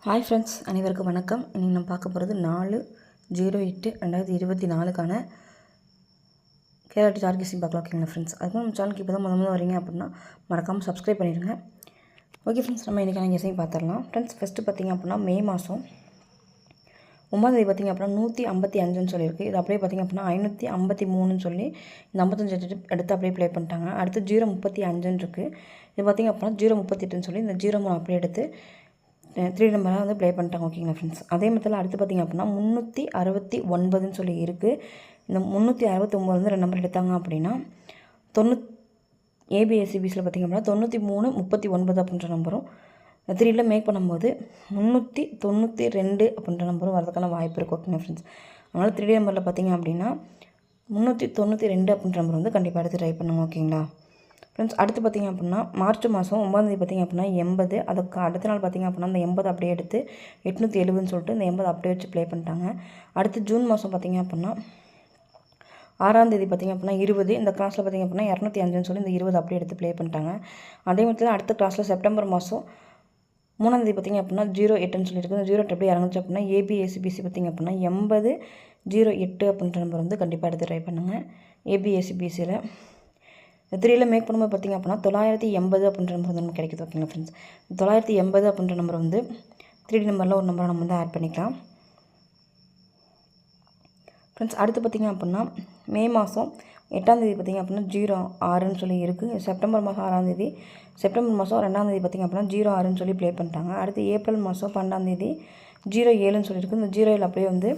Hi friends, அனைவருக்கும் வணக்கம். இன்றைக்கி நம்ம பார்க்க போகிறது 4/08/2024க்கான கேரளா டார்கெட் கெஸ்ஸிங் பார்க்கலாம். ஓகேங்களா ஃப்ரெண்ட்ஸ், அதுக்கு நம்ம சேனலுக்கு இப்போ தான் முதல்ல வரீங்க அப்படின்னா மறக்காமல் சப்ஸ்கிரைப் பண்ணிடுங்க. ஓகே ஃப்ரெண்ட்ஸ், நம்ம இன்றைக்கான கெஸ்ஸிங் பார்த்துடலாம். ஃப்ரெண்ட்ஸ், ஃபஸ்ட்டு பார்த்திங்க அப்படின்னா மே மாதம் 9 பார்த்திங்க அப்படின்னா 155ன்னு சொல்லியிருக்கு. இது அப்படியே பார்த்திங்க அப்படின்னா 553ன்னு சொல்லி இந்த 55 எடுத்து அப்படியே ப்ளே பண்ணிட்டாங்க. அடுத்து 035ன்னு இருக்குது. இது பார்த்திங்க அப்படின்னா 038ன்னு சொல்லி இந்த 03 அப்படியே எடுத்து 3 நம்பராக வந்து ப்ளே பண்ணிட்டாங்க. ஓகேங்களா ஃப்ரெண்ட்ஸ், அதே மெத்தடில் அடுத்து பார்த்திங்க அப்படின்னா 369ன்னு சொல்லி இருக்குது. இந்த 369 வந்து 2 நம்பர் எடுத்தாங்க அப்படின்னா ஏபிஎஸ்சிபிஸில் பார்த்திங்க அப்படின்னா 9339 அப்படின்ற நம்பரும் 3ல் மேக் பண்ணும்போது 392 அப்படின்ற நம்பரும் வரதுக்கான வாய்ப்பு இருக்குது. ஓகேங்களா ஃப்ரெண்ட்ஸ், அதனால் 3 நம்பரில் பார்த்திங்க அப்படின்னா 392 அப்படின்ற நம்பர் வந்து கண்டிப்பாக எடுத்து ட்ரை பண்ணுங்க. ஓகேங்களா ஃப்ரெண்ட்ஸ், அடுத்து பார்த்திங்க அப்படின்னா மார்ச் மாதம் 9 பார்த்திங்க அப்படின்னா 80, அதுக்கு அடுத்த நாள் பார்த்திங்க அப்படின்னா இந்த 80 அப்படியே எடுத்து 870ன்னு சொல்லிட்டு இந்த 80 அப்படியே வச்சு ப்ளே பண்ணிட்டாங்க. அடுத்து ஜூன் மாதம் பார்த்திங்க அப்படின்னா 6ஆம் தேதி பார்த்திங்க அப்படின்னா 20, இந்த கிளாஸில் பார்த்திங்க அப்படின்னா 205ன்னு சொல்லி இந்த 20 அப்படியே எடுத்து ப்ளே பண்ணிட்டாங்க. அதே மாதிரி அடுத்த கிளாஸில் செப்டம்பர் மாதம் 3ஆம் தேதி பார்த்திங்க அப்படின்னா 08ன்னு சொல்லியிருக்கு. இந்த 08 அப்படியே இறங்குச்சு அப்படின்னா ஏபிஎஸ்சிபிசி பார்த்திங்க அப்படின்னா 8008 அப்படின்ற நம்பர் வந்து கண்டிப்பாக எடுத்து ட்ரை பண்ணுங்கள். ஏபிஎஸ்சிபிசியில் 3ல் மேக் பண்ணும்போது பார்த்திங்க அப்படின்னா 980 அப்படின்ற நம்பர் வந்து நமக்கு கிடைக்குது. ஓகேங்களா ஃப்ரெண்ட்ஸ், 980 அப்படின்ற நம்பர் வந்து 3D நம்பரில் ஒரு நம்பரை நம்ம வந்து ஆட் பண்ணிக்கலாம். ஃப்ரெண்ட்ஸ், அடுத்து பார்த்திங்க அப்படின்னா மே மாதம் 8ஆம் தேதி பார்த்திங்க அப்படின்னா 06ன்னு சொல்லி இருக்குது. செப்டம்பர் மாதம் 6ஆம் தேதி, செப்டம்பர் மாதம் 2ஆம் தேதி பார்த்திங்க அப்படின்னா 06ன்னு சொல்லி ப்ளே பண்ணிட்டாங்க. அடுத்து ஏப்ரல் மாதம் 12ஆம் தேதி 07ன்னு சொல்லியிருக்கு. இந்த 07 அப்படியே வந்து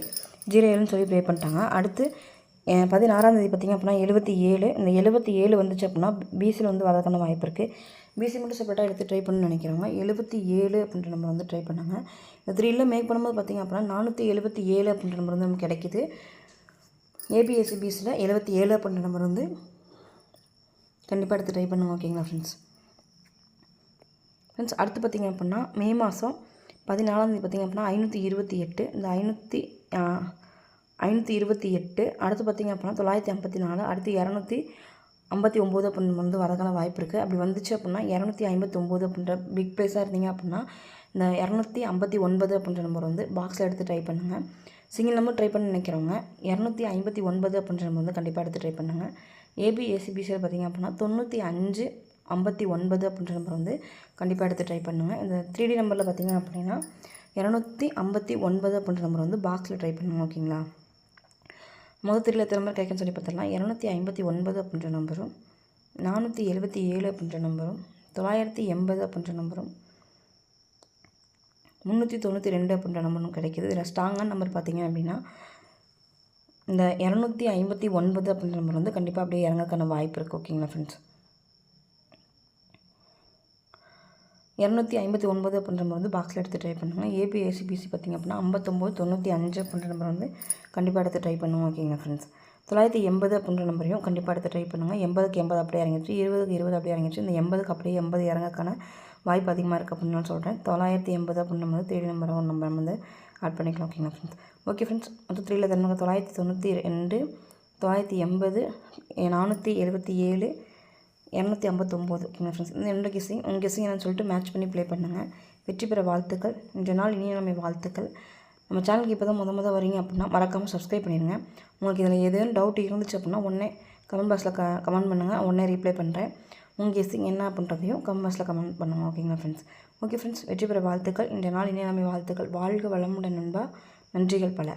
07ன்னு சொல்லி ப்ளே பண்ணிட்டாங்க. அடுத்து 16ஆம் தேதி பார்த்திங்க அப்படின்னா 77, இந்த 77 வந்துச்சு அப்படின்னா பிசியில் வந்து வரதுக்கான வாய்ப்பு இருக்குது. பிசி மட்டும் செப்பரேட்டாக எடுத்து ட்ரை பண்ணணும்னு நினைக்கிறவங்க 77 அப்படின்ற நம்பர் வந்து ட்ரை பண்ணாங்க. இந்த 3ல் மேக் பண்ணும்போது பார்த்திங்க அப்படின்னா 477 அப்படின்ற நம்பர் வந்து நமக்கு கிடைக்கிது. ஏபிஎஸ்சிபிஸில் 77 அப்படின்ற நம்பர் வந்து கண்டிப்பாக எடுத்து ட்ரை பண்ணுங்க. ஓகேங்களா ஃப்ரெண்ட்ஸ், அடுத்து பார்த்திங்க அப்படின்னா மே மாதம் 14ஆம் தேதி பார்த்திங்க அப்படின்னா 528, இந்த 528 அடுத்து பார்த்திங்க அப்படின்னா 954, அடுத்து 259 அப்படின்னு வந்து வரதுக்கான வாய்ப்பு இருக்குது. அப்படி வந்துச்சு அப்படின்னா 259 அப்படின்ற பிக் ப்ரைஸாக இருந்தீங்க அப்படின்னா இந்த 259 அப்படின்ற நம்பர் வந்து பாக்ஸில் எடுத்து ட்ரை பண்ணுங்கள். சிங்கிள் நம்பர் ட்ரை பண்ண நினைக்கிறவங்க 259 அப்படின்ற நம்பர் வந்து கண்டிப்பாக எடுத்து ட்ரை பண்ணுங்கள். ஏபிஎஸ்சிபிசியில் பார்த்திங்க அப்படின்னா 9559 அப்படின்ற நம்பர் வந்து கண்டிப்பாக எடுத்து ட்ரை பண்ணுங்கள். இந்த 3D நம்பரில் பார்த்திங்க அப்படின்னா 259 அப்படின்ற நம்பர் வந்து பாக்ஸில் ட்ரை பண்ணுங்கள். ஓகேங்களா, முதல் 3ல் எத்தனை நம்பர் கிடைக்குன்னு சொல்லி பார்த்துடலாம். 259 அப்படின்ற நம்பரும், 477 அப்படின்ற நம்பரும், 980 அப்படின்ற நம்பரும், 392 அப்படின்ற நம்பரும் கிடைக்கிது. இதில் ஸ்ட்ராங்கான நம்பர் பார்த்திங்க அப்படின்னா இந்த 259 அப்படின்ற நம்பர் வந்து கண்டிப்பாக அப்படியே இறங்கக்கான வாய்ப்பு இருக்குது. ஓகேங்களா ஃப்ரெண்ட்ஸ், 259 அப்படின்ற நம்பர் வந்து பாக்ஸில் எடுத்து ட்ரை பண்ணுங்கள். ஏபிஎஸ்சிபிசி பார்த்திங்க அப்படின்னா 5995 அப்படின்ற நம்பர் வந்து கண்டிப்பாக எடுத்து ட்ரை பண்ணுவோம். ஓகேங்களா ஃப்ரெண்ட்ஸ், 980 அப்படின்ற நம்பரையும் கண்டிப்பாக எடுத்து ட்ரை பண்ணுங்கள். 80க்கு 80 அப்படியே இறங்கிச்சு, 20க்கு 20 அப்படியே இறங்கிச்சு. இந்த 80க்கு அப்படியே 80 இறங்கக்கான வாய்ப்பு அதிகமாக இருக்குது அப்படின்னு நான் சொல்கிறேன். 980 அப்படின்ற நம்பர் 3D நம்பர் ஒரு நம்பர் வந்து ஆட் பண்ணிக்கலாம். ஓகேங்களா ஃப்ரெண்ட்ஸ், ஓகே ஃப்ரெண்ட்ஸ், மொத்தம் 3ல் தரணுங்க 992, 980, 477, 259. ஓகேங்களா ஃப்ரெண்ட்ஸ், இந்த 2 கெஸ்ஸிங் உங்கள் கெஸ்ஸிங் என்னன்னு சொல்லிட்டு மேட்ச் பண்ணி ப்ளே பண்ணுங்கள். வெற்றி பெற வாழ்த்துக்கள். இன்றைய நாள் இனிய நம்ம வாழ்த்துக்கள். நம்ம சேனலுக்கு இப்போ தான் முதல் வரீங்க அப்படின்னா மறக்காமல் சப்ஸ்கிரைப் பண்ணிடுங்க. உங்களுக்கு இதில் ஏதேனும் டவுட் இருந்துச்சு அப்படின்னா உடனே கமெண்ட் பாக்ஸில் கமெண்ட் பண்ணுங்கள். உடனே ரீப்ளை பண்ணுறேன். உங்கள் கெஸ்ஸிங் என்ன பண்ணுறதையும் கமெண்ட் பாக்ஸில் கமெண்ட் பண்ணுங்கள். ஓகேங்களா ஃப்ரெண்ட்ஸ், ஓகே ஃப்ரெண்ட்ஸ், வெற்றி பெற வாழ்த்துக்கள். இன்றைய நாள் இனிய நம்ம வாழ்த்துக்கள். வாழ்க வளமுடன் நண்பா. நன்றிகள் பல.